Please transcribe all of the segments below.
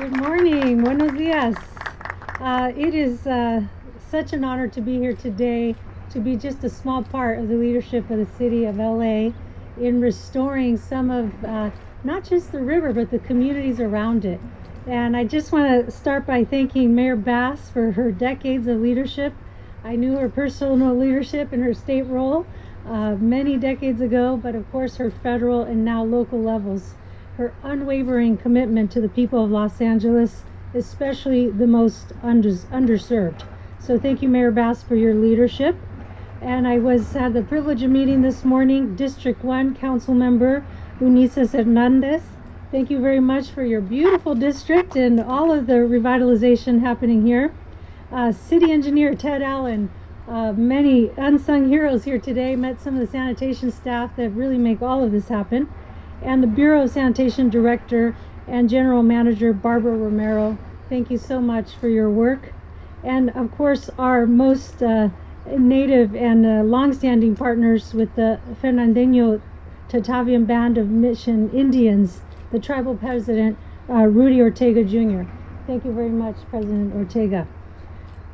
Good morning, buenos dias. It is such an honor to be here today, to be just a small part of the leadership of the city of LA in restoring some of not just the river, but the communities around it. And I just want to start by thanking Mayor Bass for her decades of leadership. I knew her personal leadership in her state role many decades ago, but of course her federal and now local levels. Her unwavering commitment to the people of Los Angeles, especially the most underserved. So thank you, Mayor Bass, for your leadership. And I had the privilege of meeting this morning District 1 Council Member Unices Hernandez. Thank you very much for your beautiful district and all of the revitalization happening here. City Engineer Ted Allen, many unsung heroes here today, met some of the sanitation staff that really make all of this happen. And the Bureau of Sanitation Director and General Manager Barbara Romero, thank you so much for your work. And of course our most native and long-standing partners with the Fernandino Tatavian Band of Mission Indians, the tribal president Rudy Ortega Jr. Thank you very much, President Ortega.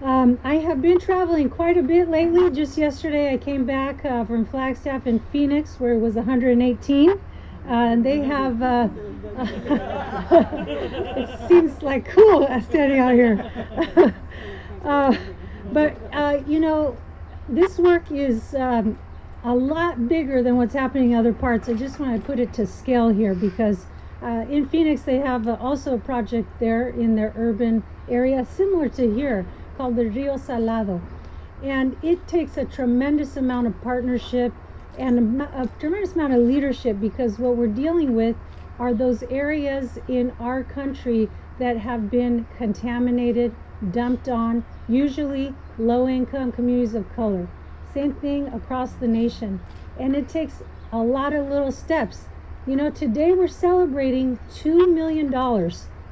I have been traveling quite a bit lately. Just yesterday I came back from Flagstaff in Phoenix, where it was 118. And they have, it seems like cool standing out here. But you know, this work is a lot bigger than what's happening in other parts. I just want to put it to scale here because in Phoenix they have also a project there in their urban area similar to here called the Rio Salado. And it takes a tremendous amount of partnership and a tremendous amount of leadership, because what we're dealing with are those areas in our country that have been contaminated, dumped on, usually low-income communities of color. Same thing across the nation. And it takes a lot of little steps. You know, today we're celebrating $2 million.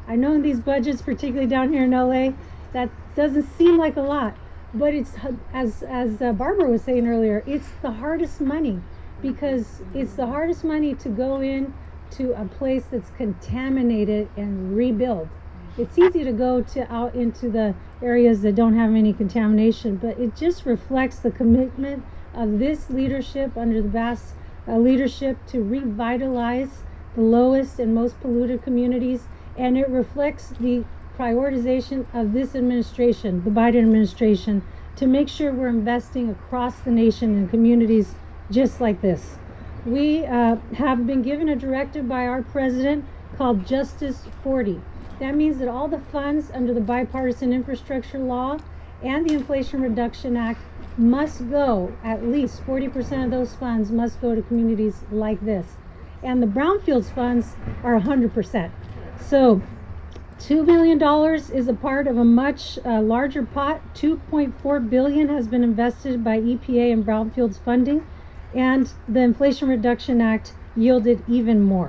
I know in these budgets, particularly down here in LA, that doesn't seem like a lot. But it's, as Barbara was saying earlier, it's the hardest money, because it's the hardest money to go in to a place that's contaminated and rebuild. It's easy to go out into the areas that don't have any contamination, but it just reflects the commitment of this leadership under the Bass leadership to revitalize the lowest and most polluted communities, and it reflects the prioritization of this administration, the Biden administration, to make sure we're investing across the nation in communities just like this. We have been given a directive by our president called Justice 40. That means that all the funds under the bipartisan infrastructure law and the Inflation Reduction Act must go, at least 40% of those funds must go to communities like this. And the brownfields funds are 100%. So $2 million is a part of a much larger pot. $2.4 billion has been invested by EPA and brownfields funding, and the Inflation Reduction Act yielded even more.